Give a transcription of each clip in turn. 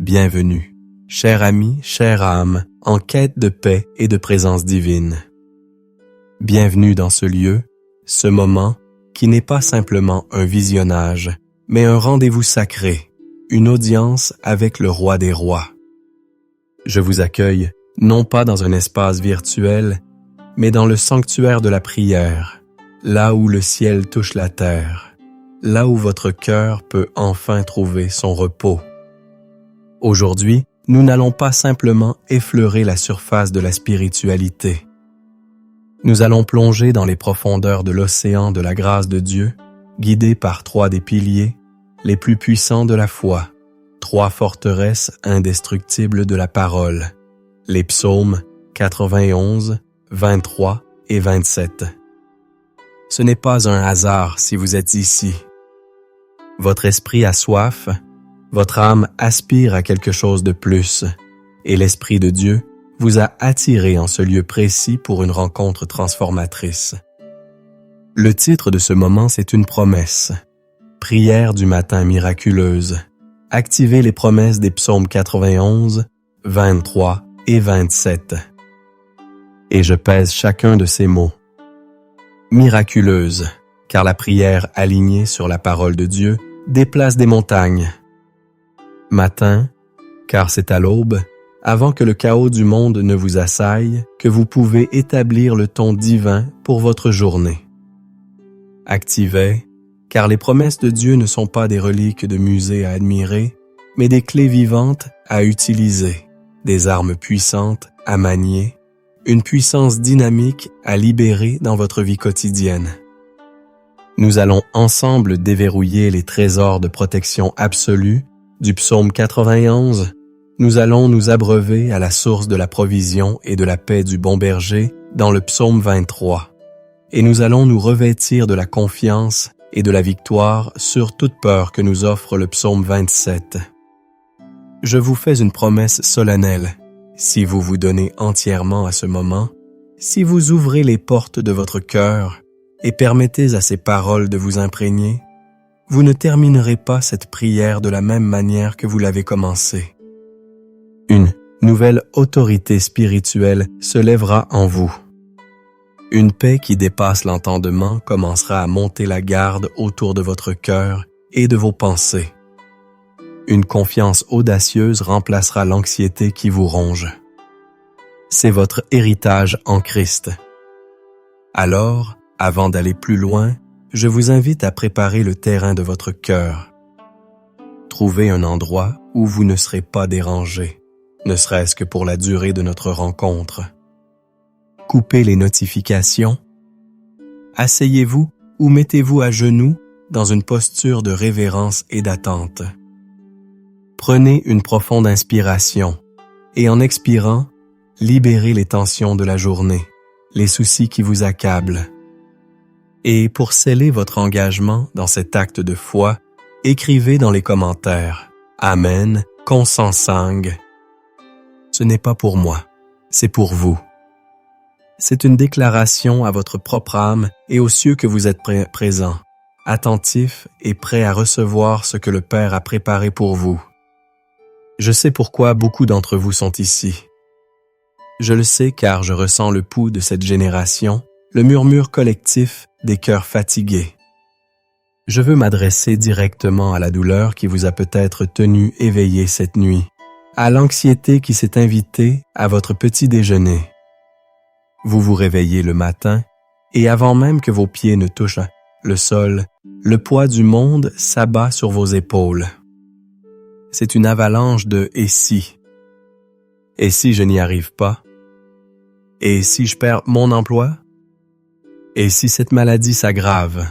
Bienvenue, cher ami, chère âme, en quête de paix et de présence divine. Bienvenue dans ce lieu, ce moment qui n'est pas simplement un visionnage, mais un rendez-vous sacré, une audience avec le roi des rois. Je vous accueille non pas dans un espace virtuel, mais dans le sanctuaire de la prière, là où le ciel touche la terre, là où votre cœur peut enfin trouver son repos. Aujourd'hui, nous n'allons pas simplement effleurer la surface de la spiritualité. Nous allons plonger dans les profondeurs de l'océan de la grâce de Dieu, guidés par 3 des piliers, les plus puissants de la foi, 3 forteresses indestructibles de la parole, les psaumes 91, 23 et 27. Ce n'est pas un hasard si vous êtes ici. Votre esprit a soif, votre âme aspire à quelque chose de plus, et l'Esprit de Dieu vous a attiré en ce lieu précis pour une rencontre transformatrice. Le titre de ce moment, c'est une promesse. Prière du matin miraculeuse. Activez les promesses des psaumes 91, 23 et 27. Et je pèse chacun de ces mots. Miraculeuse, car la prière alignée sur la parole de Dieu déplace des montagnes. Matin, car c'est à l'aube, avant que le chaos du monde ne vous assaille, que vous pouvez établir le ton divin pour votre journée. Activez, car les promesses de Dieu ne sont pas des reliques de musée à admirer, mais des clés vivantes à utiliser, des armes puissantes à manier, une puissance dynamique à libérer dans votre vie quotidienne. Nous allons ensemble déverrouiller les trésors de protection absolue du psaume 91. Nous allons nous abreuver à la source de la provision et de la paix du bon berger dans le psaume 23. Et nous allons nous revêtir de la confiance et de la victoire sur toute peur que nous offre le psaume 27. Je vous fais une promesse solennelle. Si vous vous donnez entièrement à ce moment, si vous ouvrez les portes de votre cœur et permettez à ces paroles de vous imprégner, vous ne terminerez pas cette prière de la même manière que vous l'avez commencée. Une nouvelle autorité spirituelle se lèvera en vous. Une paix qui dépasse l'entendement commencera à monter la garde autour de votre cœur et de vos pensées. Une confiance audacieuse remplacera l'anxiété qui vous ronge. C'est votre héritage en Christ. Alors, avant d'aller plus loin, je vous invite à préparer le terrain de votre cœur. Trouvez un endroit où vous ne serez pas dérangé, ne serait-ce que pour la durée de notre rencontre. Coupez les notifications. Asseyez-vous ou mettez-vous à genoux dans une posture de révérence et d'attente. Prenez une profonde inspiration et en expirant, libérez les tensions de la journée, les soucis qui vous accablent. Et pour sceller votre engagement dans cet acte de foi, écrivez dans les commentaires « Amen, consensang ». Ce n'est pas pour moi, c'est pour vous. C'est une déclaration à votre propre âme et aux cieux que vous êtes présents, attentifs et prêts à recevoir ce que le Père a préparé pour vous. Je sais pourquoi beaucoup d'entre vous sont ici. Je le sais car je ressens le pouls de cette génération, le murmure collectif des cœurs fatigués. Je veux m'adresser directement à la douleur qui vous a peut-être tenu éveillé cette nuit, à l'anxiété qui s'est invitée à votre petit déjeuner. Vous vous réveillez le matin et avant même que vos pieds ne touchent le sol, le poids du monde s'abat sur vos épaules. C'est une avalanche de « et si ». Et si je n'y arrive pas? Et si je perds mon emploi? Et si cette maladie s'aggrave?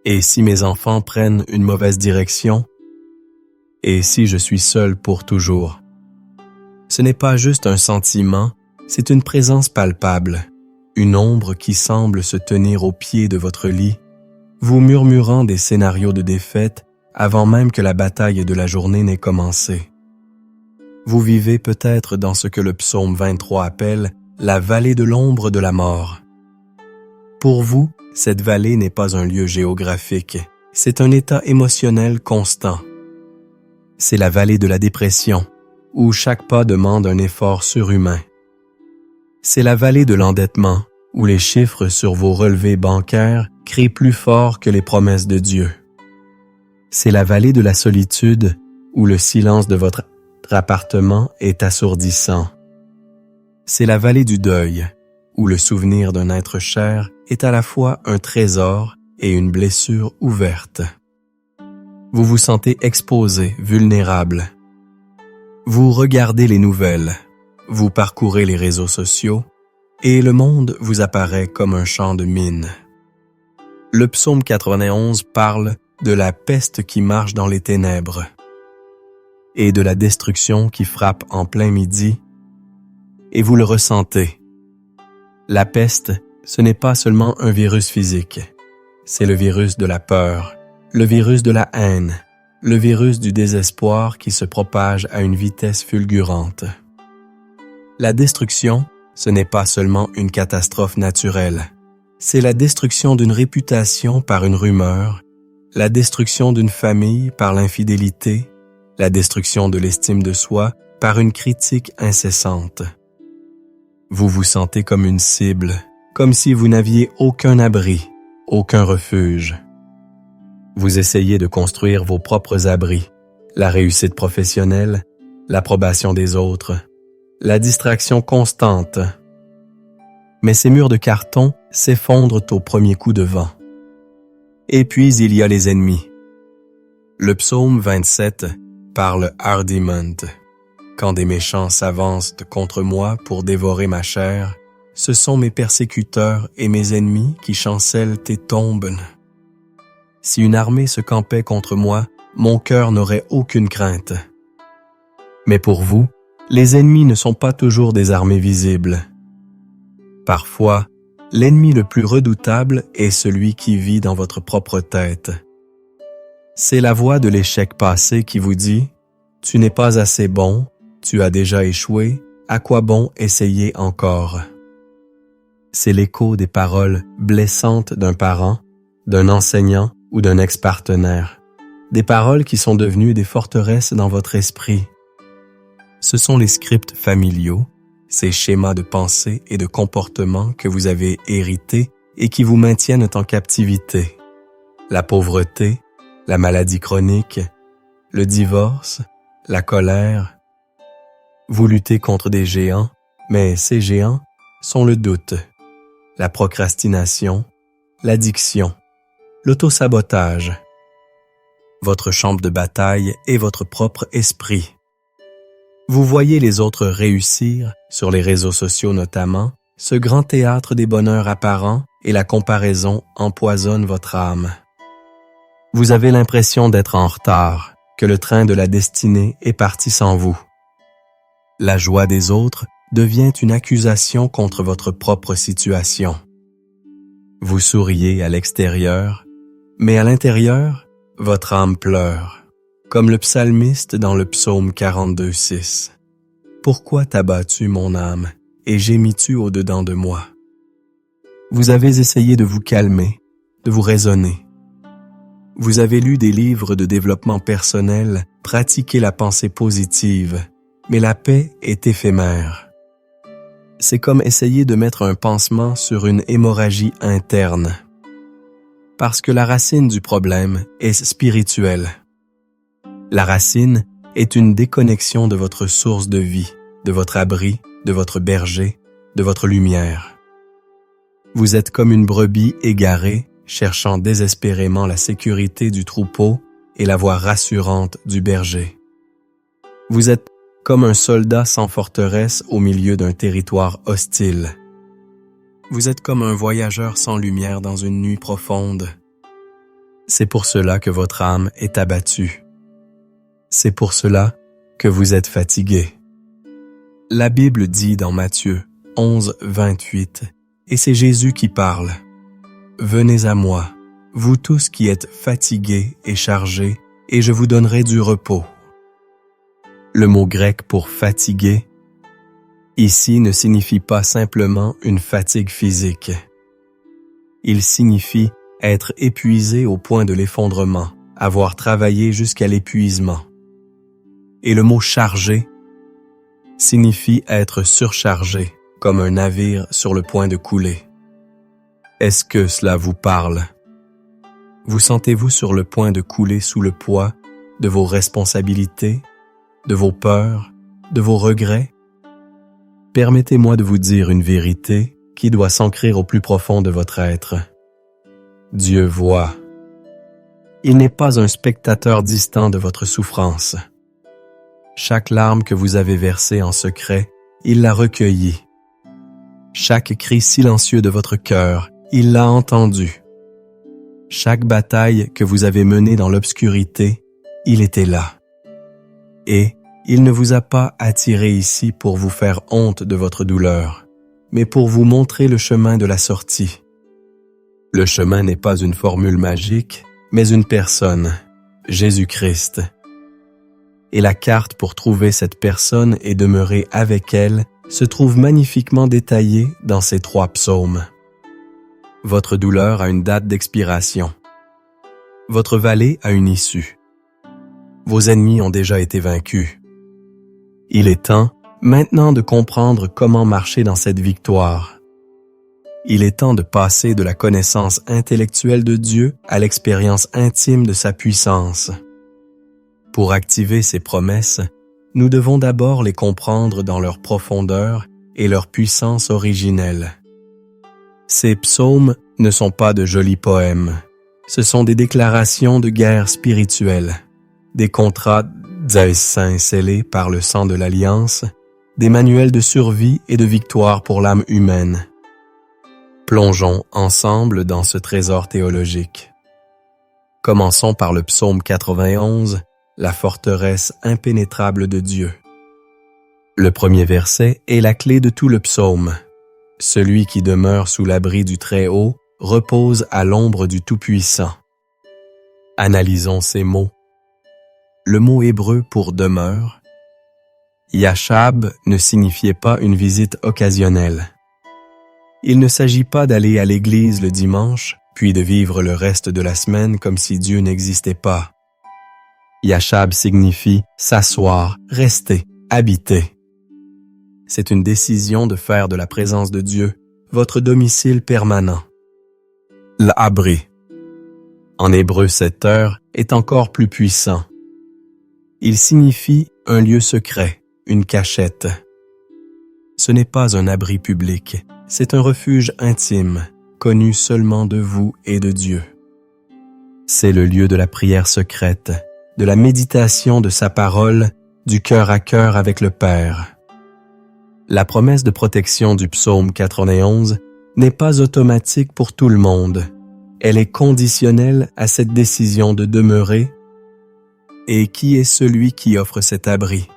Et si mes enfants prennent une mauvaise direction? Et si je suis seul pour toujours? Ce n'est pas juste un sentiment, c'est une présence palpable, une ombre qui semble se tenir au pied de votre lit, vous murmurant des scénarios de défaite avant même que la bataille de la journée n'ait commencé. Vous vivez peut-être dans ce que le psaume 23 appelle la vallée de l'ombre de la mort. Pour vous, cette vallée n'est pas un lieu géographique, c'est un état émotionnel constant. C'est la vallée de la dépression, où chaque pas demande un effort surhumain. C'est la vallée de l'endettement, où les chiffres sur vos relevés bancaires crient plus fort que les promesses de Dieu. C'est la vallée de la solitude, où le silence de votre appartement est assourdissant. C'est la vallée du deuil, où le souvenir d'un être cher est à la fois un trésor et une blessure ouverte. Vous vous sentez exposé, vulnérable. Vous regardez les nouvelles, vous parcourez les réseaux sociaux, et le monde vous apparaît comme un champ de mines. Le psaume 91 parle de la peste qui marche dans les ténèbres et de la destruction qui frappe en plein midi, et vous le ressentez. La peste, ce n'est pas seulement un virus physique, c'est le virus de la peur, le virus de la haine, le virus du désespoir qui se propage à une vitesse fulgurante. La destruction, ce n'est pas seulement une catastrophe naturelle, c'est la destruction d'une réputation par une rumeur, la destruction d'une famille par l'infidélité, la destruction de l'estime de soi par une critique incessante. Vous vous sentez comme une cible, comme si vous n'aviez aucun abri, aucun refuge. Vous essayez de construire vos propres abris, la réussite professionnelle, l'approbation des autres, la distraction constante. Mais ces murs de carton s'effondrent au premier coup de vent. Et puis il y a les ennemis. Le psaume 27 parle hardiment. Quand des méchants s'avancent contre moi pour dévorer ma chair, ce sont mes persécuteurs et mes ennemis qui chancellent et tombent. Si une armée se campait contre moi, mon cœur n'aurait aucune crainte. Mais pour vous, les ennemis ne sont pas toujours des armées visibles. Parfois, l'ennemi le plus redoutable est celui qui vit dans votre propre tête. C'est la voix de l'échec passé qui vous dit « Tu n'es pas assez bon, tu as déjà échoué, à quoi bon essayer encore ?» C'est l'écho des paroles blessantes d'un parent, d'un enseignant ou d'un ex-partenaire, des paroles qui sont devenues des forteresses dans votre esprit. Ce sont les scripts familiaux, ces schémas de pensée et de comportement que vous avez hérités et qui vous maintiennent en captivité. La pauvreté, la maladie chronique, le divorce, la colère. Vous luttez contre des géants, mais ces géants sont le doute, la procrastination, l'addiction, l'autosabotage. Votre champ de bataille est votre propre esprit. Vous voyez les autres réussir, sur les réseaux sociaux notamment, ce grand théâtre des bonheurs apparents et la comparaison empoisonne votre âme. Vous avez l'impression d'être en retard, que le train de la destinée est parti sans vous. La joie des autres devient une accusation contre votre propre situation. Vous souriez à l'extérieur, mais à l'intérieur, votre âme pleure, comme le psalmiste dans le psaume 42:6. « Pourquoi t'as-tu mon âme, et gémis-tu au-dedans de moi? » Vous avez essayé de vous calmer, de vous raisonner. Vous avez lu des livres de développement personnel, pratiqué la pensée positive, mais la paix est éphémère. C'est comme essayer de mettre un pansement sur une hémorragie interne. Parce que la racine du problème est spirituelle. La racine est une déconnexion de votre source de vie, de votre abri, de votre berger, de votre lumière. Vous êtes comme une brebis égarée, cherchant désespérément la sécurité du troupeau et la voix rassurante du berger. Vous êtes comme un soldat sans forteresse au milieu d'un territoire hostile. Vous êtes comme un voyageur sans lumière dans une nuit profonde. C'est pour cela que votre âme est abattue. C'est pour cela que vous êtes fatigué. La Bible dit dans Matthieu 11:28, et c'est Jésus qui parle. « Venez à moi, vous tous qui êtes fatigués et chargés, et je vous donnerai du repos. » Le mot grec pour « fatigué » ici ne signifie pas simplement une fatigue physique. Il signifie être épuisé au point de l'effondrement, avoir travaillé jusqu'à l'épuisement. et le mot chargé signifie être surchargé, comme un navire sur le point de couler. Est-ce que cela vous parle? Vous sentez-vous sur le point de couler sous le poids de vos responsabilités, de vos peurs, de vos regrets? Permettez-moi de vous dire une vérité qui doit s'ancrer au plus profond de votre être. Dieu voit. Il n'est pas un spectateur distant de votre souffrance. Chaque larme que vous avez versée en secret, il l'a recueillie. Chaque cri silencieux de votre cœur, il l'a entendu. Chaque bataille que vous avez menée dans l'obscurité, il était là. Et il ne vous a pas attiré ici pour vous faire honte de votre douleur, mais pour vous montrer le chemin de la sortie. Le chemin n'est pas une formule magique, mais une personne, Jésus-Christ. Et la carte pour trouver cette personne et demeurer avec elle se trouve magnifiquement détaillée dans ces 3 psaumes. Votre douleur a une date d'expiration. Votre vallée a une issue. Vos ennemis ont déjà été vaincus. Il est temps maintenant de comprendre comment marcher dans cette victoire. Il est temps de passer de la connaissance intellectuelle de Dieu à l'expérience intime de sa puissance. Pour activer ces promesses, nous devons d'abord les comprendre dans leur profondeur et leur puissance originelle. Ces psaumes ne sont pas de jolis poèmes, ce sont des déclarations de guerre spirituelle, des contrats saints scellés par le sang de l'Alliance, des manuels de survie et de victoire pour l'âme humaine. Plongeons ensemble dans ce trésor théologique. Commençons par le psaume 91, la forteresse impénétrable de Dieu. Le premier verset est la clé de tout le psaume. Celui qui demeure sous l'abri du Très-Haut repose à l'ombre du Tout-Puissant. Analysons ces mots. Le mot hébreu pour demeure, Yashab, ne signifiait pas une visite occasionnelle. Il ne s'agit pas d'aller à l'église le dimanche, puis de vivre le reste de la semaine comme si Dieu n'existait pas. Yashab signifie s'asseoir, rester, habiter. C'est une décision de faire de la présence de Dieu votre domicile permanent. L'abri. En hébreu, cette heure est encore plus puissant. Il signifie un lieu secret, une cachette. Ce n'est pas un abri public, c'est un refuge intime, connu seulement de vous et de Dieu. C'est le lieu de la prière secrète, de la méditation de sa parole, du cœur à cœur avec le Père. La promesse de protection du psaume 91 n'est pas automatique pour tout le monde. Elle est conditionnelle à cette décision de demeurer. Et qui est celui qui offre cet abri?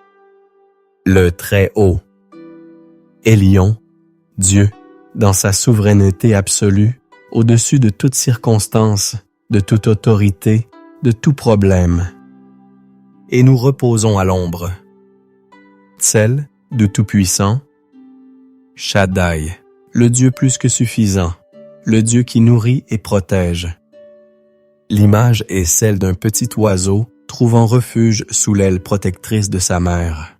Le Très-Haut. Élion, Dieu, dans sa souveraineté absolue, au-dessus de toute circonstance, de toute autorité, de tout problème. Et nous reposons à l'ombre. Tsel, de Tout-Puissant. Shaddai, le Dieu plus que suffisant, le Dieu qui nourrit et protège. L'image est celle d'un petit oiseau trouvant refuge sous l'aile protectrice de sa mère.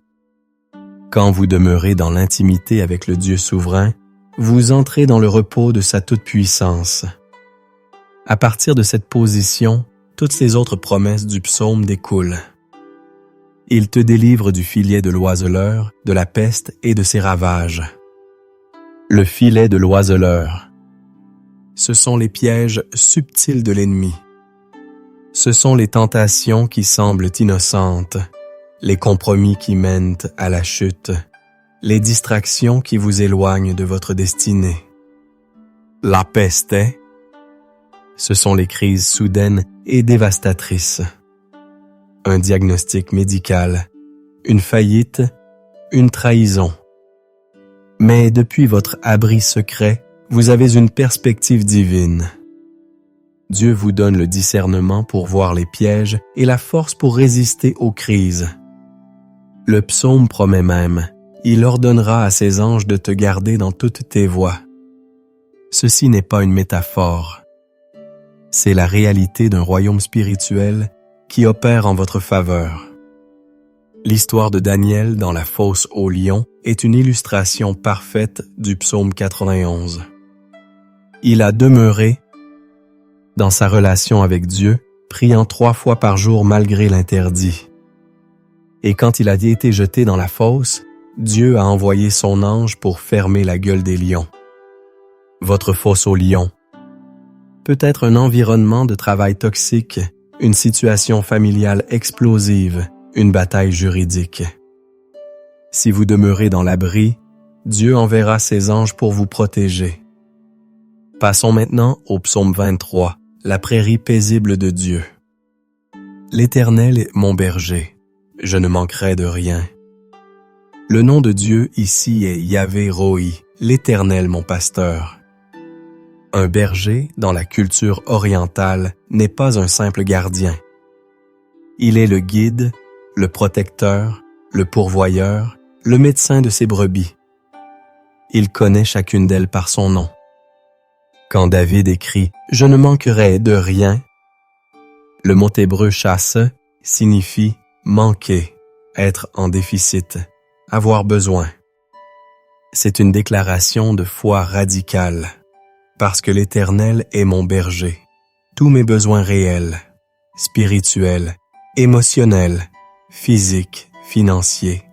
Quand vous demeurez dans l'intimité avec le Dieu souverain, vous entrez dans le repos de sa toute-puissance. À partir de cette position, toutes les autres promesses du psaume découlent. Il te délivre du filet de l'oiseleur, de la peste et de ses ravages. Le filet de l'oiseleur. Ce sont les pièges subtils de l'ennemi. Ce sont les tentations qui semblent innocentes, les compromis qui mènent à la chute, les distractions qui vous éloignent de votre destinée. La peste, ce sont les crises soudaines et dévastatrices. Un diagnostic médical, une faillite, une trahison. Mais depuis votre abri secret, vous avez une perspective divine. Dieu vous donne le discernement pour voir les pièges et la force pour résister aux crises. Le psaume promet même, il ordonnera à ses anges de te garder dans toutes tes voies. Ceci n'est pas une métaphore. C'est la réalité d'un royaume spirituel qui opère en votre faveur. L'histoire de Daniel dans la fosse aux lions est une illustration parfaite du psaume 91. Il a demeuré dans sa relation avec Dieu, priant 3 fois par jour malgré l'interdit. Et quand il a été jeté dans la fosse, Dieu a envoyé son ange pour fermer la gueule des lions. Votre fosse aux lions peut être un environnement de travail toxique, une situation familiale explosive, une bataille juridique. Si vous demeurez dans l'abri, Dieu enverra ses anges pour vous protéger. Passons maintenant au psaume 23, la prairie paisible de Dieu. L'Éternel est mon berger, je ne manquerai de rien. Le nom de Dieu ici est Yahvé Roi, l'Éternel mon pasteur. Un berger, dans la culture orientale, n'est pas un simple gardien. Il est le guide, le protecteur, le pourvoyeur, le médecin de ses brebis. Il connaît chacune d'elles par son nom. Quand David écrit « Je ne manquerai de rien », le mot hébreu « chasse » signifie « manquer », être en déficit, avoir besoin. C'est une déclaration de foi radicale. Parce que l'Éternel est mon berger, tous mes besoins réels, spirituels, émotionnels, physiques, financiers,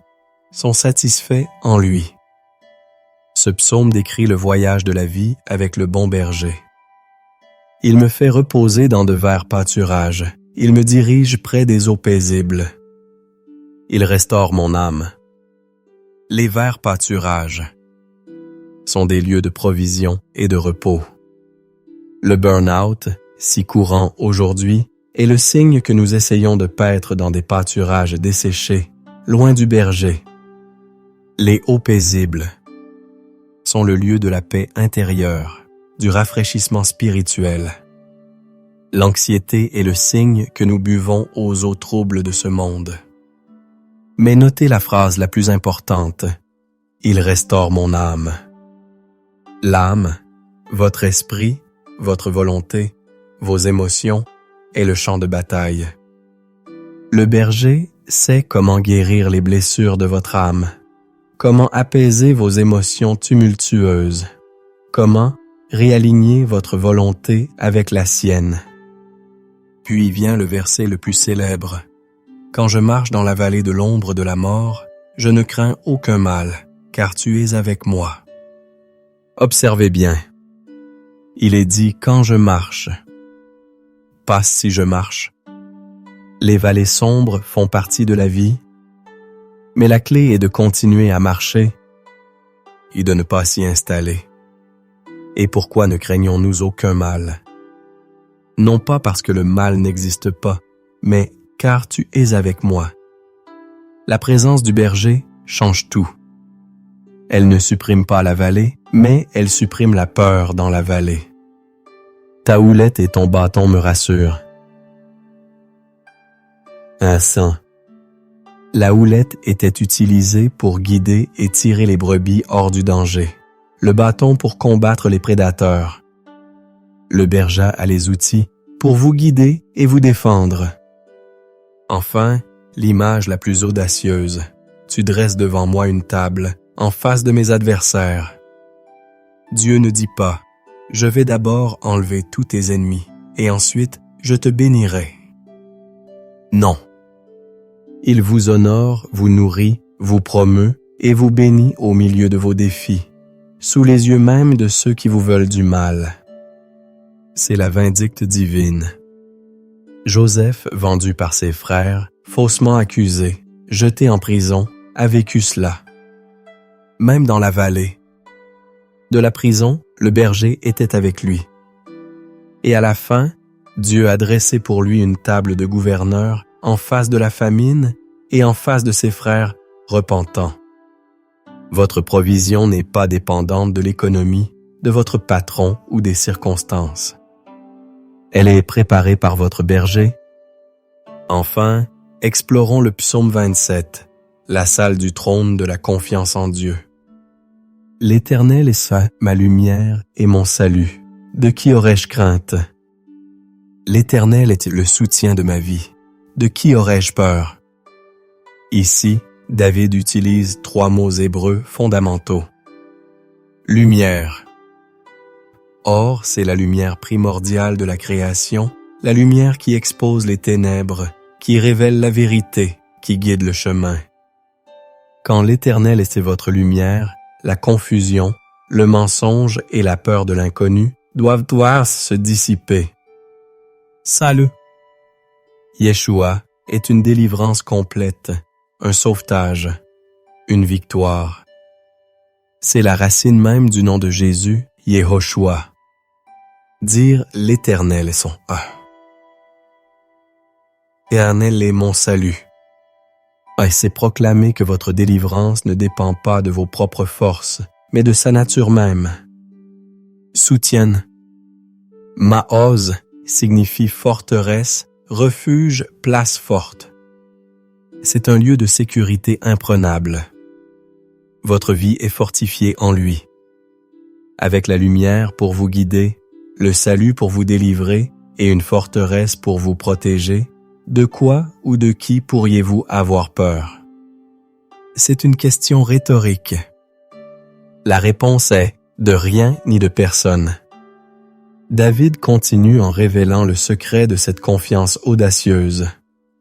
sont satisfaits en lui. Ce psaume décrit le voyage de la vie avec le bon berger. Il me fait reposer dans de verts pâturages, il me dirige près des eaux paisibles. Il restaure mon âme. Les verts pâturages sont des lieux de provision et de repos. Le burn-out, si courant aujourd'hui, est le signe que nous essayons de paître dans des pâturages desséchés, loin du berger. Les eaux paisibles sont le lieu de la paix intérieure, du rafraîchissement spirituel. L'anxiété est le signe que nous buvons aux eaux troubles de ce monde. Mais notez la phrase la plus importante. Il restaure mon âme. L'âme, votre esprit, votre volonté, vos émotions est le champ de bataille. Le berger sait comment guérir les blessures de votre âme, comment apaiser vos émotions tumultueuses, comment réaligner votre volonté avec la sienne. Puis vient le verset le plus célèbre. Quand je marche dans la vallée de l'ombre de la mort, je ne crains aucun mal, car tu es avec moi. Observez bien. Il est dit « quand je marche », pas « si je marche ». Les vallées sombres font partie de la vie, mais la clé est de continuer à marcher et de ne pas s'y installer. Et pourquoi ne craignons-nous aucun mal? Non pas parce que le mal n'existe pas, mais car tu es avec moi. La présence du berger change tout. Elle ne supprime pas la vallée, mais elle supprime la peur dans la vallée. Ta houlette et ton bâton me rassurent. Un sang. La houlette était utilisée pour guider et tirer les brebis hors du danger, le bâton pour combattre les prédateurs. Le berger a les outils pour vous guider et vous défendre. Enfin, l'image la plus audacieuse. Tu dresses devant moi une table, en face de mes adversaires. Dieu ne dit pas « Je vais d'abord enlever tous tes ennemis, et ensuite je te bénirai ». Non. Il vous honore, vous nourrit, vous promeut et vous bénit au milieu de vos défis, sous les yeux même de ceux qui vous veulent du mal. C'est la vindicte divine. Joseph, vendu par ses frères, faussement accusé, jeté en prison, a vécu cela. Même dans la vallée. De la prison, le berger était avec lui. Et à la fin, Dieu a dressé pour lui une table de gouverneur en face de la famine et en face de ses frères repentants. Votre provision n'est pas dépendante de l'économie, de votre patron ou des circonstances. Elle est préparée par votre berger. Enfin, explorons le psaume 27, la salle du trône de la confiance en Dieu. L'Éternel est ma lumière et mon salut. De qui aurais-je crainte? L'Éternel est le soutien de ma vie. De qui aurais-je peur? Ici, David utilise 3 mots hébreux fondamentaux. Lumière. Or, c'est la lumière primordiale de la création, la lumière qui expose les ténèbres, qui révèle la vérité, qui guide le chemin. Quand l'Éternel est votre lumière, la confusion, le mensonge et la peur de l'inconnu doivent se dissiper. Salut. Yeshua est une délivrance complète, un sauvetage, une victoire. C'est la racine même du nom de Jésus, Yehoshua. Dire l'Éternel est son Éternel est mon salut. Et c'est proclamer que votre délivrance ne dépend pas de vos propres forces, mais de sa nature même. Soutienne. Maoz signifie forteresse, refuge, place forte. C'est un lieu de sécurité imprenable. Votre vie est fortifiée en lui. Avec la lumière pour vous guider, le salut pour vous délivrer et une forteresse pour vous protéger, de quoi ou de qui pourriez-vous avoir peur? C'est une question rhétorique. La réponse est de rien ni de personne. David continue en révélant le secret de cette confiance audacieuse.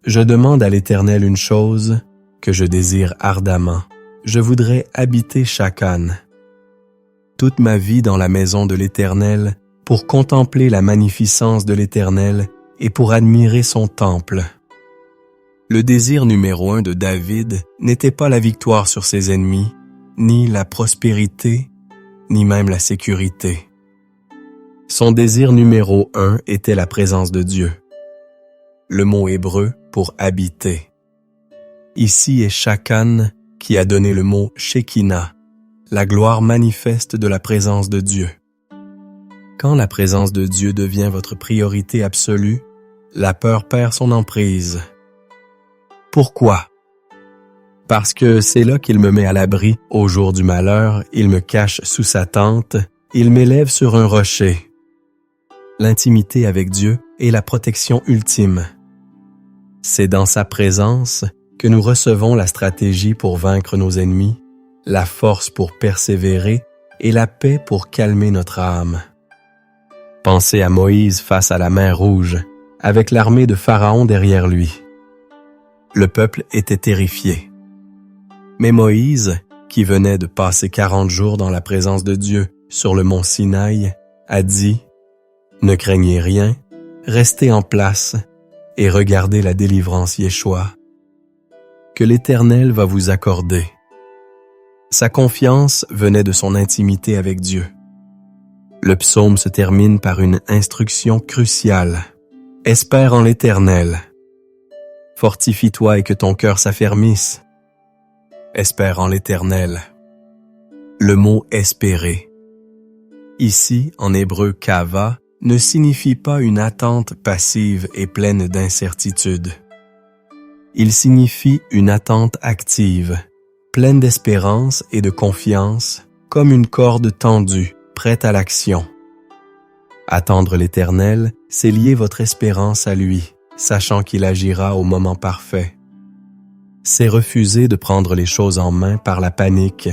Je demande à l'Éternel une chose que je désire ardemment. Je voudrais habiter Shakan. Toute ma vie dans la maison de l'Éternel pour contempler la magnificence de l'Éternel et pour admirer son temple. Le désir numéro 1 de David n'était pas la victoire sur ses ennemis, ni la prospérité, ni même la sécurité. Son désir numéro 1 était la présence de Dieu. Le mot hébreu pour habiter. Ici est Shakan qui a donné le mot Shekinah, la gloire manifeste de la présence de Dieu. Quand la présence de Dieu devient votre priorité absolue, la peur perd son emprise. Pourquoi? Parce que c'est là qu'il me met à l'abri au jour du malheur, il me cache sous sa tente, il m'élève sur un rocher. L'intimité avec Dieu est la protection ultime. C'est dans sa présence que nous recevons la stratégie pour vaincre nos ennemis, la force pour persévérer et la paix pour calmer notre âme. Pensez à Moïse face à la mer Rouge, avec l'armée de Pharaon derrière lui. Le peuple était terrifié. Mais Moïse, qui venait de passer 40 jours dans la présence de Dieu sur le mont Sinaï, a dit « Ne craignez rien, restez en place et regardez la délivrance Yeshua que l'Éternel va vous accorder. » Sa confiance venait de son intimité avec Dieu. Le psaume se termine par une instruction cruciale. « Espère en l'Éternel. Fortifie-toi et que ton cœur s'affermisse. Espère en l'Éternel. » Le mot « espérer » ici, en hébreu « kava », ne signifie pas une attente passive et pleine d'incertitude. Il signifie une attente active, pleine d'espérance et de confiance, comme une corde tendue, prête à l'action. Attendre l'Éternel, c'est lier votre espérance à lui, sachant qu'il agira au moment parfait. C'est refuser de prendre les choses en main par la panique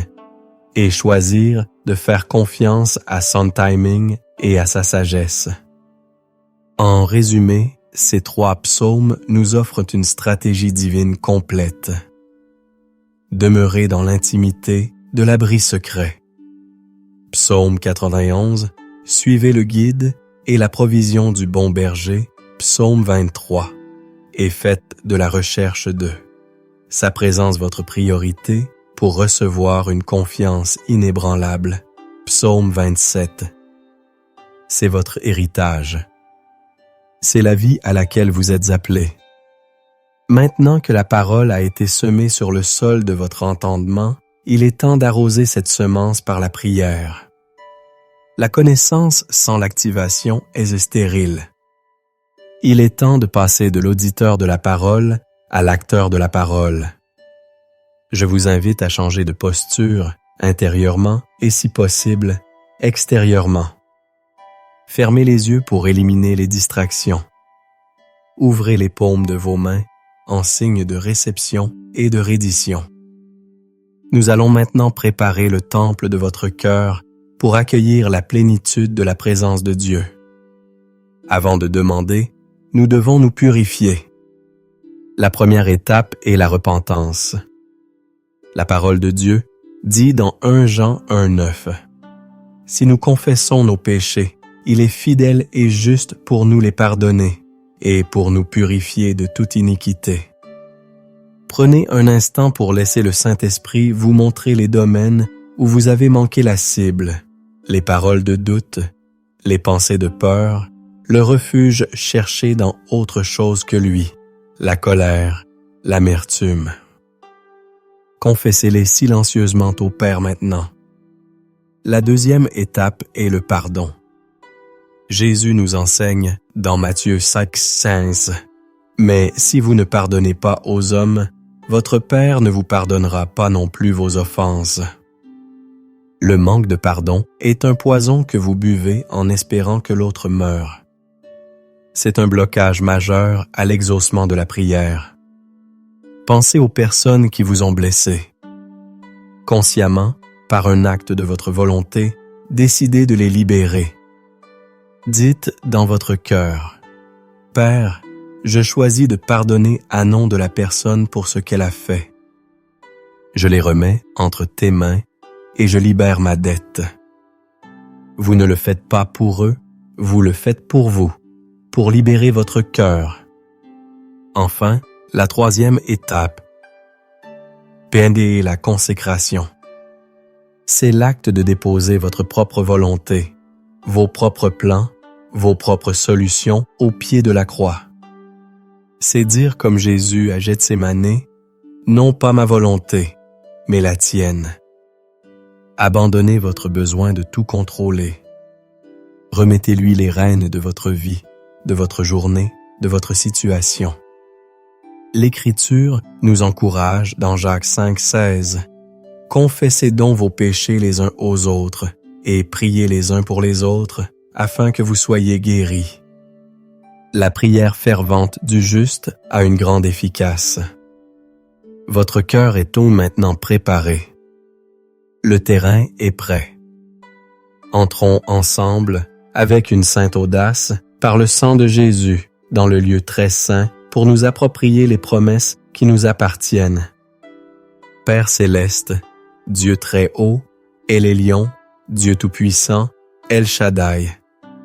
et choisir de faire confiance à son timing et à sa sagesse. En résumé, ces 3 psaumes nous offrent une stratégie divine complète. Demeurer dans l'intimité de l'abri secret. Psaume 91, suivez le guide et la provision du bon berger. Psaume 23, et faites de la recherche de sa présence votre priorité pour recevoir une confiance inébranlable. Psaume 27. C'est votre héritage. C'est la vie à laquelle vous êtes appelés. Maintenant que la parole a été semée sur le sol de votre entendement, il est temps d'arroser cette semence par la prière. La connaissance sans l'activation est stérile. Il est temps de passer de l'auditeur de la parole à l'acteur de la parole. Je vous invite à changer de posture, intérieurement et si possible, extérieurement. Fermez les yeux pour éliminer les distractions. Ouvrez les paumes de vos mains en signe de réception et de reddition. Nous allons maintenant préparer le temple de votre cœur pour accueillir la plénitude de la présence de Dieu. Avant de demander, nous devons nous purifier. La première étape est la repentance. La parole de Dieu dit dans 1 Jean 1,9 « Si nous confessons nos péchés, il est fidèle et juste pour nous les pardonner et pour nous purifier de toute iniquité. » Prenez un instant pour laisser le Saint-Esprit vous montrer les domaines où vous avez manqué la cible, les paroles de doute, les pensées de peur, le refuge cherché dans autre chose que lui, la colère, l'amertume. Confessez-les silencieusement au Père maintenant. La deuxième étape est le pardon. Jésus nous enseigne dans Matthieu 5,16 « Mais si vous ne pardonnez pas aux hommes, votre Père ne vous pardonnera pas non plus vos offenses. » Le manque de pardon est un poison que vous buvez en espérant que l'autre meure. C'est un blocage majeur à l'exaucement de la prière. Pensez aux personnes qui vous ont blessé. Consciemment, par un acte de votre volonté, décidez de les libérer. Dites dans votre cœur, « Père, je choisis de pardonner à nom de la personne pour ce qu'elle a fait. Je les remets entre tes mains et je libère ma dette. » Vous ne le faites pas pour eux, vous le faites pour vous, pour libérer votre cœur. Enfin, la troisième étape, la consécration. C'est l'acte de déposer votre propre volonté, vos propres plans, vos propres solutions au pied de la croix. C'est dire comme Jésus à Gethsémani, « Non pas ma volonté, mais la tienne. » Abandonnez votre besoin de tout contrôler. Remettez-lui les rênes de votre vie, de votre journée, de votre situation. L'Écriture nous encourage dans Jacques 5,16 « Confessez donc vos péchés les uns aux autres et priez les uns pour les autres afin que vous soyez guéris. » La prière fervente du juste a une grande efficace. Votre cœur est tout maintenant préparé. Le terrain est prêt. Entrons ensemble, avec une sainte audace, par le sang de Jésus, dans le lieu très saint, pour nous approprier les promesses qui nous appartiennent. Père céleste, Dieu très haut, El Elyon, Dieu tout-puissant, El Shaddai,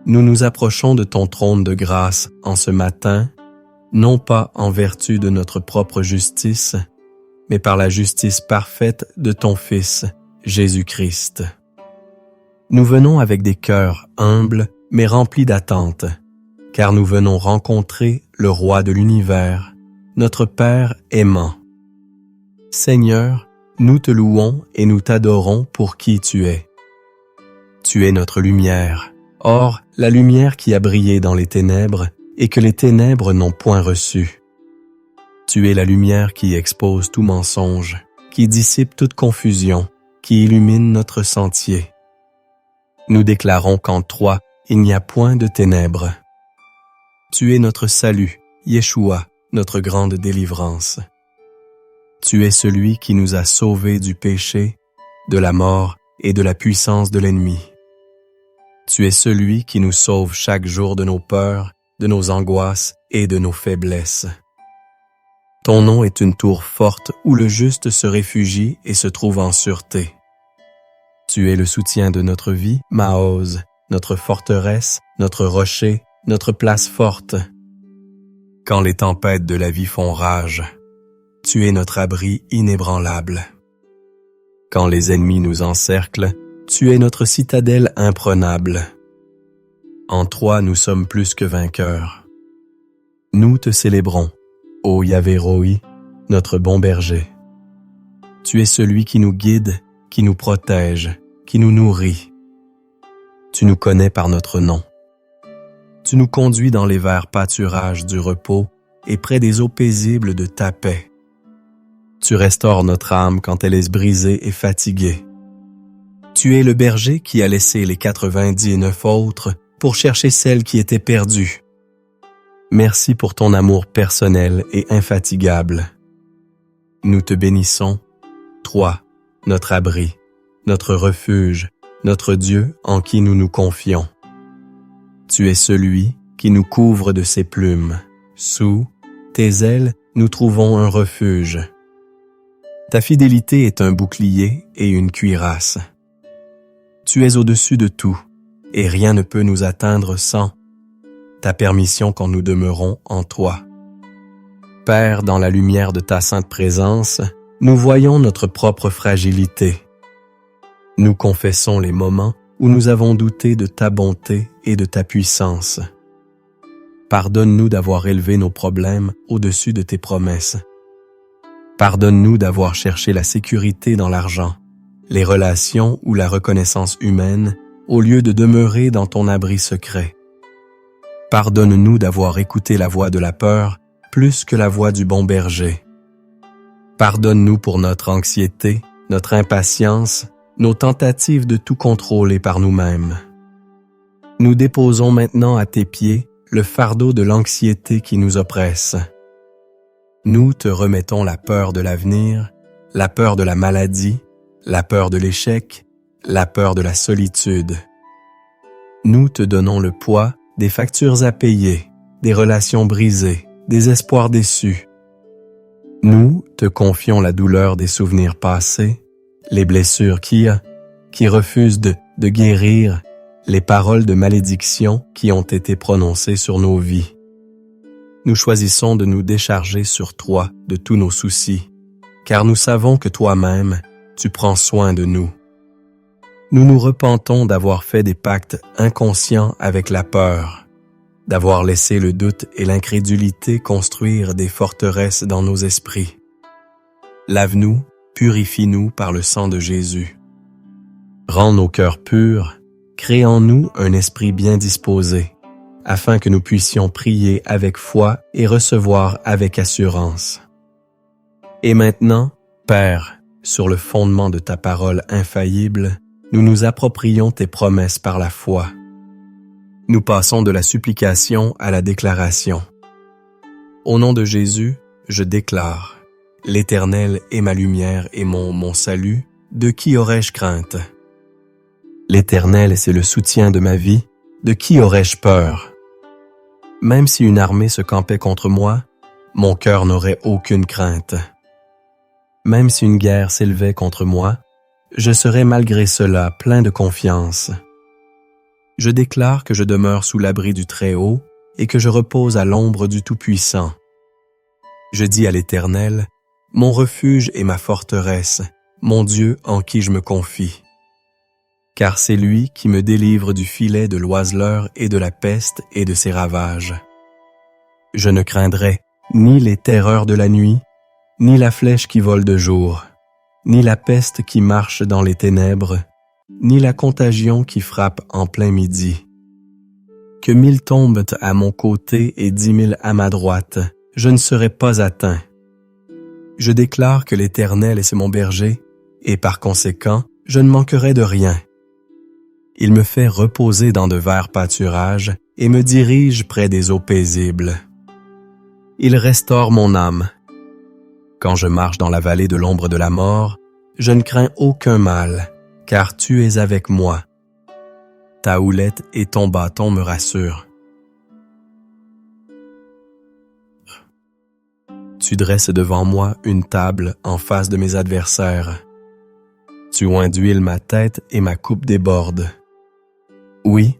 nous nous approchons de ton trône de grâce en ce matin, non pas en vertu de notre propre justice, mais par la justice parfaite de ton Fils, Jésus-Christ. Nous venons avec des cœurs humbles, mais remplis d'attente, car nous venons rencontrer le Roi de l'univers, notre Père aimant. Seigneur, nous te louons et nous t'adorons pour qui tu es. Tu es notre lumière. Or, la lumière qui a brillé dans les ténèbres et que les ténèbres n'ont point reçue. Tu es la lumière qui expose tout mensonge, qui dissipe toute confusion, qui illumine notre sentier. Nous déclarons qu'en toi, il n'y a point de ténèbres. Tu es notre salut, Yeshua, notre grande délivrance. Tu es celui qui nous a sauvés du péché, de la mort et de la puissance de l'ennemi. Tu es celui qui nous sauve chaque jour de nos peurs, de nos angoisses et de nos faiblesses. Ton nom est une tour forte où le juste se réfugie et se trouve en sûreté. Tu es le soutien de notre vie, Maoz, notre forteresse, notre rocher, notre place forte. Quand les tempêtes de la vie font rage, tu es notre abri inébranlable. Quand les ennemis nous encerclent, tu es notre citadelle imprenable. En toi, nous sommes plus que vainqueurs. Nous te célébrons, ô Yahvé Roi, notre bon berger. Tu es celui qui nous guide, qui nous protège, qui nous nourrit. Tu nous connais par notre nom. Tu nous conduis dans les verts pâturages du repos et près des eaux paisibles de ta paix. Tu restaures notre âme quand elle est brisée et fatiguée. Tu es le berger qui a laissé les 99 autres pour chercher celle qui était perdue. Merci pour ton amour personnel et infatigable. Nous te bénissons, toi, notre abri, notre refuge, notre Dieu en qui nous nous confions. Tu es celui qui nous couvre de ses plumes. Sous tes ailes, nous trouvons un refuge. Ta fidélité est un bouclier et une cuirasse. Tu es au-dessus de tout, et rien ne peut nous atteindre sans ta permission quand nous demeurons en toi. Père, dans la lumière de ta sainte présence, nous voyons notre propre fragilité. Nous confessons les moments où nous avons douté de ta bonté et de ta puissance. Pardonne-nous d'avoir élevé nos problèmes au-dessus de tes promesses. Pardonne-nous d'avoir cherché la sécurité dans l'argent, les relations ou la reconnaissance humaine, au lieu de demeurer dans ton abri secret. Pardonne-nous d'avoir écouté la voix de la peur plus que la voix du bon berger. Pardonne-nous pour notre anxiété, notre impatience, nos tentatives de tout contrôler par nous-mêmes. Nous déposons maintenant à tes pieds le fardeau de l'anxiété qui nous oppresse. Nous te remettons la peur de l'avenir, la peur de la maladie, la peur de l'échec, la peur de la solitude. Nous te donnons le poids des factures à payer, des relations brisées, des espoirs déçus. Nous te confions la douleur des souvenirs passés, les blessures qui refusent de guérir, les paroles de malédiction qui ont été prononcées sur nos vies. Nous choisissons de nous décharger sur toi de tous nos soucis, car nous savons que toi-même, tu prends soin de nous. Nous nous repentons d'avoir fait des pactes inconscients avec la peur, d'avoir laissé le doute et l'incrédulité construire des forteresses dans nos esprits. Lave-nous, purifie-nous par le sang de Jésus. Rends nos cœurs purs, crée en nous un esprit bien disposé, afin que nous puissions prier avec foi et recevoir avec assurance. Et maintenant, Père, sur le fondement de ta parole infaillible, nous nous approprions tes promesses par la foi. Nous passons de la supplication à la déclaration. Au nom de Jésus, je déclare, l'Éternel est ma lumière et mon salut, de qui aurais-je crainte? L'Éternel, c'est le soutien de ma vie, de qui aurais-je peur? Même si une armée se campait contre moi, mon cœur n'aurait aucune crainte. Même si une guerre s'élevait contre moi, je serais malgré cela plein de confiance. Je déclare que je demeure sous l'abri du Très-Haut et que je repose à l'ombre du Tout-Puissant. Je dis à l'Éternel, mon refuge et ma forteresse, mon Dieu en qui je me confie. Car c'est lui qui me délivre du filet de l'oiseleur et de la peste et de ses ravages. Je ne craindrai ni les terreurs de la nuit, ni la flèche qui vole de jour, ni la peste qui marche dans les ténèbres, ni la contagion qui frappe en plein midi. Que 1000 tombent à mon côté et 10 000 à ma droite, je ne serai pas atteint. Je déclare que l'Éternel est mon berger, et par conséquent, je ne manquerai de rien. Il me fait reposer dans de verts pâturages et me dirige près des eaux paisibles. Il restaure mon âme. Quand je marche dans la vallée de l'ombre de la mort, je ne crains aucun mal, car tu es avec moi. Ta houlette et ton bâton me rassurent. Tu dresses devant moi une table en face de mes adversaires. Tu oins d'huile ma tête et ma coupe déborde. Oui,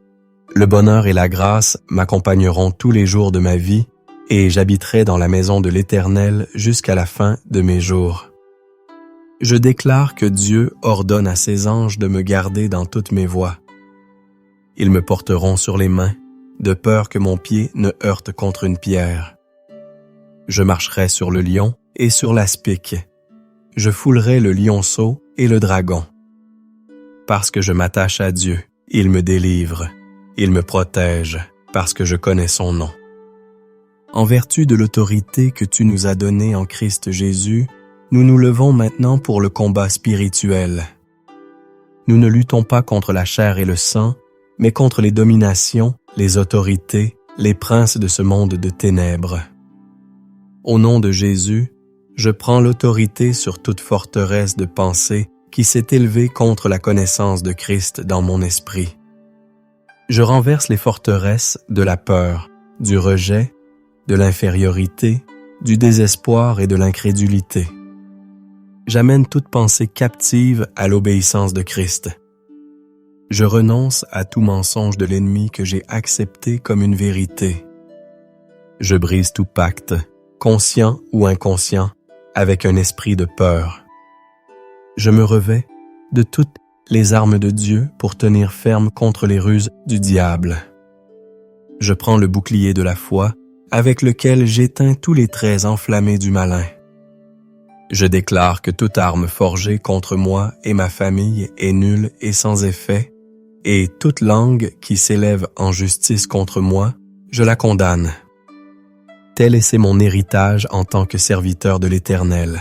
le bonheur et la grâce m'accompagneront tous les jours de ma vie, et j'habiterai dans la maison de l'Éternel jusqu'à la fin de mes jours. Je déclare que Dieu ordonne à ses anges de me garder dans toutes mes voies. Ils me porteront sur les mains, de peur que mon pied ne heurte contre une pierre. Je marcherai sur le lion et sur l'aspic. Je foulerai le lionceau et le dragon. Parce que je m'attache à Dieu, il me délivre, il me protège, parce que je connais son nom. En vertu de l'autorité que tu nous as donnée en Christ Jésus, nous nous levons maintenant pour le combat spirituel. Nous ne luttons pas contre la chair et le sang, mais contre les dominations, les autorités, les princes de ce monde de ténèbres. Au nom de Jésus, je prends l'autorité sur toute forteresse de pensée qui s'est élevée contre la connaissance de Christ dans mon esprit. Je renverse les forteresses de la peur, du rejet, de l'infériorité, du désespoir et de l'incrédulité. J'amène toute pensée captive à l'obéissance de Christ. Je renonce à tout mensonge de l'ennemi que j'ai accepté comme une vérité. Je brise tout pacte, conscient ou inconscient, avec un esprit de peur. Je me revêts de toutes les armes de Dieu pour tenir ferme contre les ruses du diable. Je prends le bouclier de la foi, avec lequel j'éteins tous les traits enflammés du malin. Je déclare que toute arme forgée contre moi et ma famille est nulle et sans effet, et toute langue qui s'élève en justice contre moi, je la condamne. Tel est mon héritage en tant que serviteur de l'Éternel.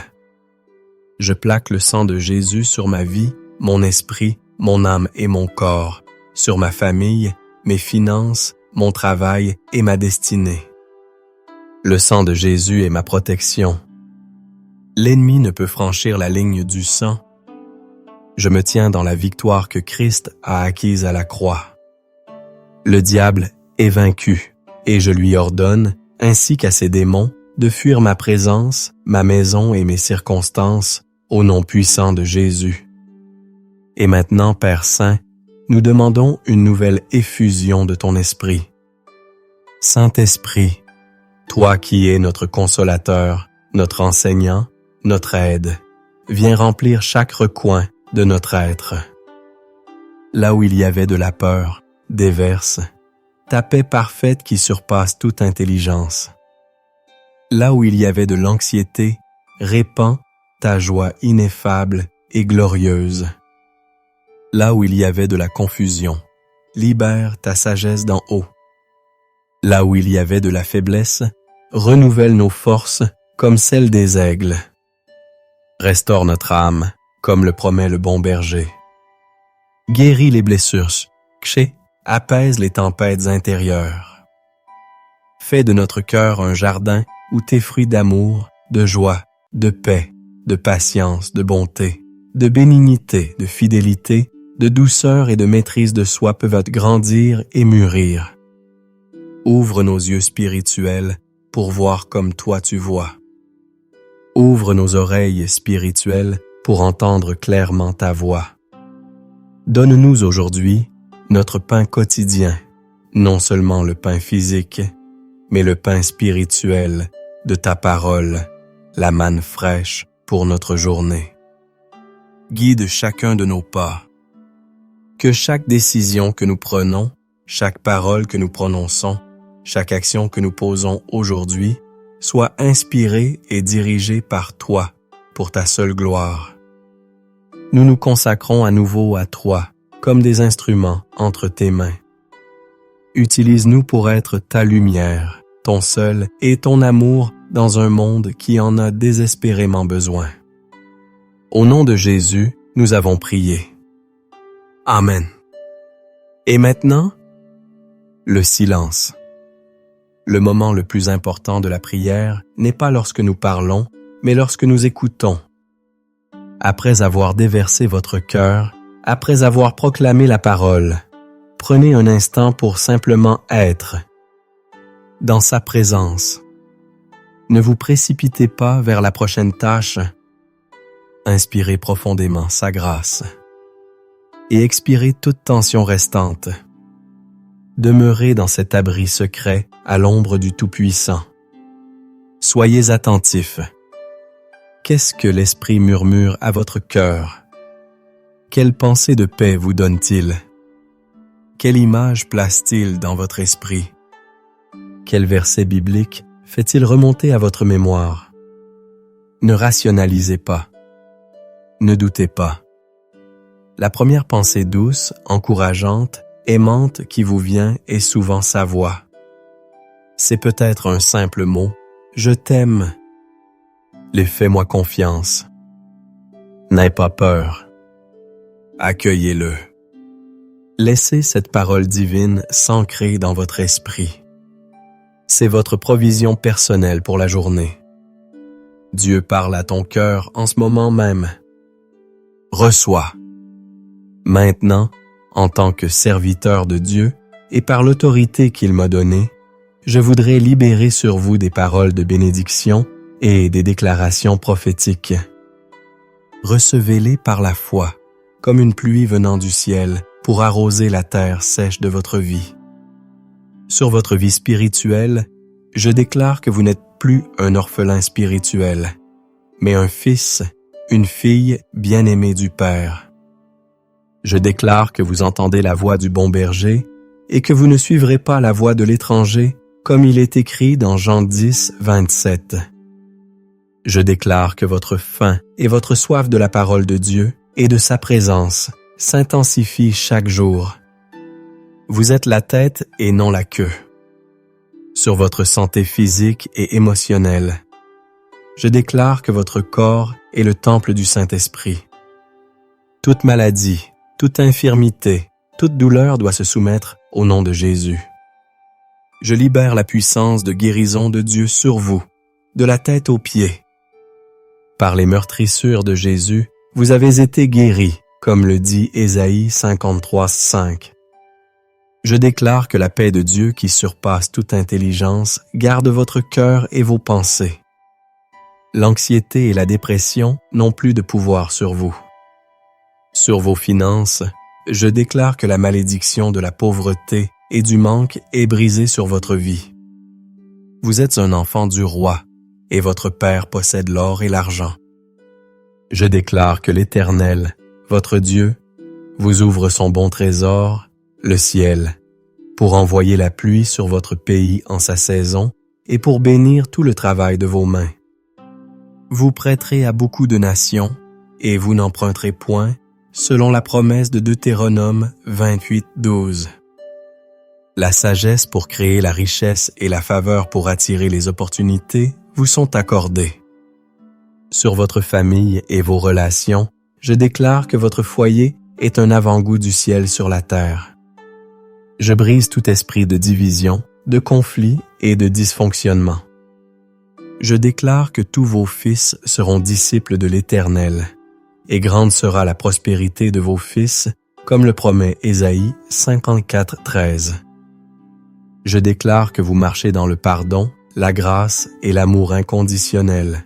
Je plaque le sang de Jésus sur ma vie, mon esprit, mon âme et mon corps, sur ma famille, mes finances, mon travail et ma destinée. Le sang de Jésus est ma protection. L'ennemi ne peut franchir la ligne du sang. Je me tiens dans la victoire que Christ a acquise à la croix. Le diable est vaincu, et je lui ordonne, ainsi qu'à ses démons, de fuir ma présence, ma maison et mes circonstances, au nom puissant de Jésus. Et maintenant, Père Saint, nous demandons une nouvelle effusion de ton esprit. Saint-Esprit, toi qui es notre consolateur, notre enseignant, notre aide, viens remplir chaque recoin de notre être. Là où il y avait de la peur, déverse ta paix parfaite qui surpasse toute intelligence. Là où il y avait de l'anxiété, répands ta joie ineffable et glorieuse. Là où il y avait de la confusion, libère ta sagesse d'en haut. Là où il y avait de la faiblesse, renouvelle nos forces comme celles des aigles. Restaure notre âme, comme le promet le bon berger. Guéris les blessures, apaise les tempêtes intérieures. Fais de notre cœur un jardin où tes fruits d'amour, de joie, de paix, de patience, de bonté, de bénignité, de fidélité, de douceur et de maîtrise de soi peuvent grandir et mûrir. Ouvre nos yeux spirituels pour voir comme toi tu vois. Ouvre nos oreilles spirituelles pour entendre clairement ta voix. Donne-nous aujourd'hui notre pain quotidien, non seulement le pain physique, mais le pain spirituel de ta parole, la manne fraîche pour notre journée. Guide chacun de nos pas. Que chaque décision que nous prenons, chaque parole que nous prononçons, chaque action que nous posons aujourd'hui soit inspirée et dirigée par toi pour ta seule gloire. Nous nous consacrons à nouveau à toi comme des instruments entre tes mains. Utilise-nous pour être ta lumière, ton seul et ton amour dans un monde qui en a désespérément besoin. Au nom de Jésus, nous avons prié. Amen. Et maintenant, le silence. Le moment le plus important de la prière n'est pas lorsque nous parlons, mais lorsque nous écoutons. Après avoir déversé votre cœur, après avoir proclamé la parole, prenez un instant pour simplement être dans sa présence. Ne vous précipitez pas vers la prochaine tâche. Inspirez profondément sa grâce et expirez toute tension restante. Demeurez dans cet abri secret à l'ombre du Tout-Puissant. Soyez attentifs. Qu'est-ce que l'Esprit murmure à votre cœur? Quelle pensée de paix vous donne-t-il? Quelle image place-t-il dans votre esprit? Quel verset biblique fait-il remonter à votre mémoire? Ne rationalisez pas. Ne doutez pas. La première pensée douce, encourageante, aimante qui vous vient est souvent sa voix. C'est peut-être un simple mot « Je t'aime ». Les fais-moi confiance. N'aie pas peur. Accueillez-le. Laissez cette parole divine s'ancrer dans votre esprit. C'est votre provision personnelle pour la journée. Dieu parle à ton cœur en ce moment même. Reçois. Maintenant, en tant que serviteur de Dieu et par l'autorité qu'il m'a donnée, je voudrais libérer sur vous des paroles de bénédiction et des déclarations prophétiques. Recevez-les par la foi, comme une pluie venant du ciel pour arroser la terre sèche de votre vie. Sur votre vie spirituelle, je déclare que vous n'êtes plus un orphelin spirituel, mais un fils, une fille bien-aimée du Père. Je déclare que vous entendez la voix du bon berger et que vous ne suivrez pas la voix de l'étranger, comme il est écrit dans Jean 10, 27. Je déclare que votre faim et votre soif de la parole de Dieu et de sa présence s'intensifient chaque jour. Vous êtes la tête et non la queue. Sur votre santé physique et émotionnelle, je déclare que votre corps est le temple du Saint-Esprit. Toute maladie, toute infirmité, toute douleur doit se soumettre au nom de Jésus. Je libère la puissance de guérison de Dieu sur vous, de la tête aux pieds. Par les meurtrissures de Jésus, vous avez été guéris, comme le dit Ésaïe 53, 5. Je déclare que la paix de Dieu qui surpasse toute intelligence garde votre cœur et vos pensées. L'anxiété et la dépression n'ont plus de pouvoir sur vous. Sur vos finances, je déclare que la malédiction de la pauvreté et du manque est brisée sur votre vie. Vous êtes un enfant du roi, et votre Père possède l'or et l'argent. Je déclare que l'Éternel, votre Dieu, vous ouvre son bon trésor, le ciel, pour envoyer la pluie sur votre pays en sa saison et pour bénir tout le travail de vos mains. Vous prêterez à beaucoup de nations, et vous n'emprunterez point, selon la promesse de Deutéronome 28, 12. La sagesse pour créer la richesse et la faveur pour attirer les opportunités vous sont accordées. Sur votre famille et vos relations, je déclare que votre foyer est un avant-goût du ciel sur la terre. Je brise tout esprit de division, de conflit et de dysfonctionnement. Je déclare que tous vos fils seront disciples de l'Éternel, et grande sera la prospérité de vos fils, comme le promet Ésaïe 54, 13. Je déclare que vous marchez dans le pardon, la grâce et l'amour inconditionnel.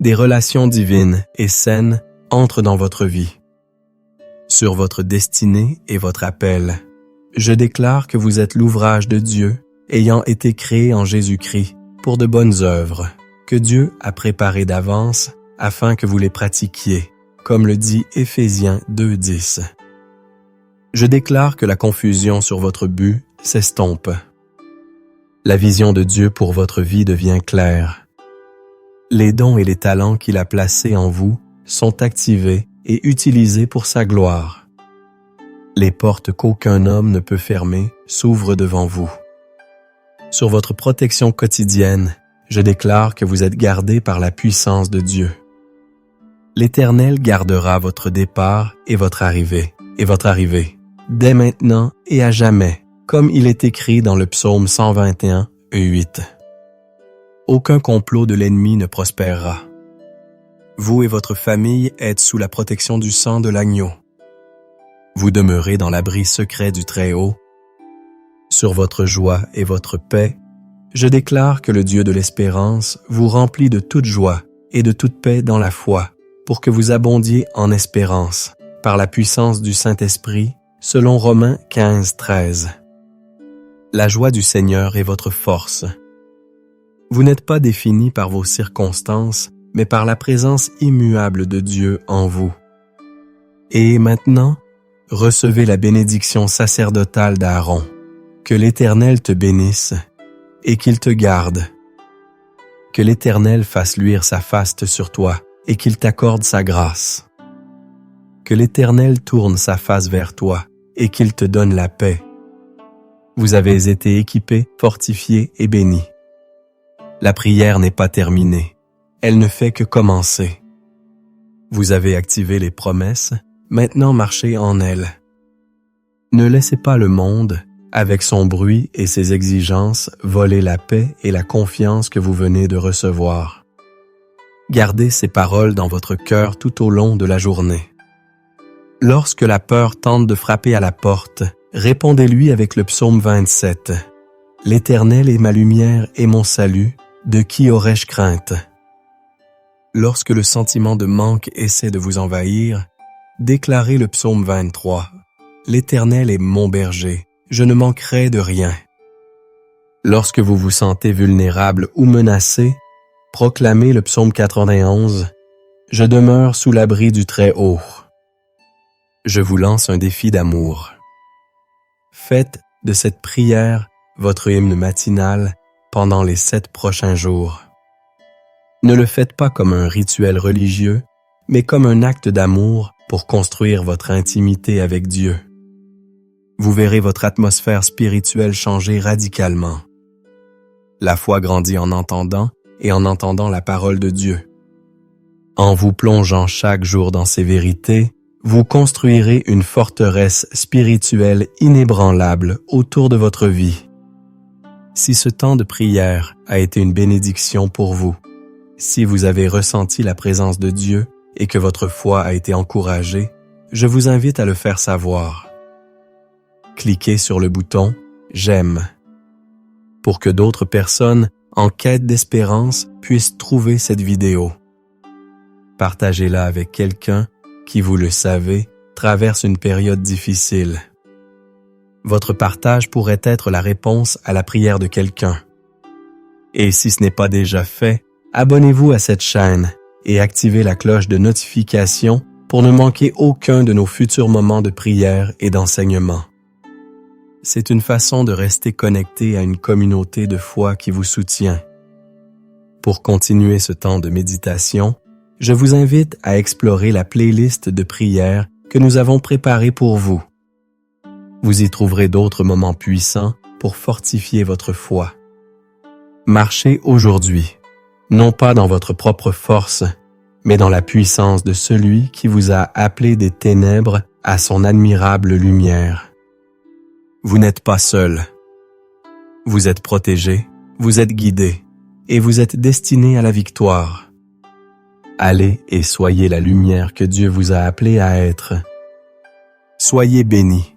Des relations divines et saines entrent dans votre vie. Sur votre destinée et votre appel, je déclare que vous êtes l'ouvrage de Dieu, ayant été créé en Jésus-Christ pour de bonnes œuvres, que Dieu a préparées d'avance afin que vous les pratiquiez, comme le dit Éphésiens 2, 10. Je déclare que la confusion sur votre but s'estompe. La vision de Dieu pour votre vie devient claire. Les dons et les talents qu'il a placés en vous sont activés et utilisés pour sa gloire. Les portes qu'aucun homme ne peut fermer s'ouvrent devant vous. Sur votre protection quotidienne, je déclare que vous êtes gardés par la puissance de Dieu. L'Éternel gardera votre départ et votre arrivée, dès maintenant et à jamais, comme il est écrit dans le psaume 121, 8. Aucun complot de l'ennemi ne prospérera. Vous et votre famille êtes sous la protection du sang de l'agneau. Vous demeurez dans l'abri secret du Très-Haut. Sur votre joie et votre paix, je déclare que le Dieu de l'espérance vous remplit de toute joie et de toute paix dans la foi, pour que vous abondiez en espérance, par la puissance du Saint-Esprit, selon Romains 15, 13. La joie du Seigneur est votre force. Vous n'êtes pas défini par vos circonstances, mais par la présence immuable de Dieu en vous. Et maintenant, recevez la bénédiction sacerdotale d'Aaron. Que l'Éternel te bénisse et qu'il te garde. Que l'Éternel fasse luire sa face sur toi et qu'il t'accorde sa grâce. Que l'Éternel tourne sa face vers toi et qu'il te donne la paix. Vous avez été équipés, fortifiés et bénis. La prière n'est pas terminée. Elle ne fait que commencer. Vous avez activé les promesses, maintenant marchez en elles. Ne laissez pas le monde, avec son bruit et ses exigences, volez la paix et la confiance que vous venez de recevoir. Gardez ces paroles dans votre cœur tout au long de la journée. Lorsque la peur tente de frapper à la porte, répondez-lui avec le psaume 27. « L'Éternel est ma lumière et mon salut, de qui aurais-je crainte ?» Lorsque le sentiment de manque essaie de vous envahir, déclarez le psaume 23. « L'Éternel est mon berger, je ne manquerai de rien. » Lorsque vous vous sentez vulnérable ou menacé, proclamez le psaume 91. « Je demeure sous l'abri du Très-Haut. » Je vous lance un défi d'amour. Faites de cette prière votre hymne matinal pendant les 7 prochains jours. Ne le faites pas comme un rituel religieux, mais comme un acte d'amour pour construire votre intimité avec Dieu. Vous verrez votre atmosphère spirituelle changer radicalement. La foi grandit en entendant et en entendant la parole de Dieu. En vous plongeant chaque jour dans ces vérités, vous construirez une forteresse spirituelle inébranlable autour de votre vie. Si ce temps de prière a été une bénédiction pour vous, si vous avez ressenti la présence de Dieu et que votre foi a été encouragée, je vous invite à le faire savoir. Cliquez sur le bouton « J'aime » pour que d'autres personnes en quête d'espérance puissent trouver cette vidéo. Partagez-la avec quelqu'un qui, vous le savez, traverse une période difficile. Votre partage pourrait être la réponse à la prière de quelqu'un. Et si ce n'est pas déjà fait, abonnez-vous à cette chaîne et activez la cloche de notification pour ne manquer aucun de nos futurs moments de prière et d'enseignement. C'est une façon de rester connecté à une communauté de foi qui vous soutient. Pour continuer ce temps de méditation, je vous invite à explorer la playlist de prières que nous avons préparée pour vous. Vous y trouverez d'autres moments puissants pour fortifier votre foi. Marchez aujourd'hui, non pas dans votre propre force, mais dans la puissance de celui qui vous a appelé des ténèbres à son admirable lumière. Vous n'êtes pas seul. Vous êtes protégé, vous êtes guidé, et vous êtes destiné à la victoire. Allez et soyez la lumière que Dieu vous a appelé à être. Soyez bénis.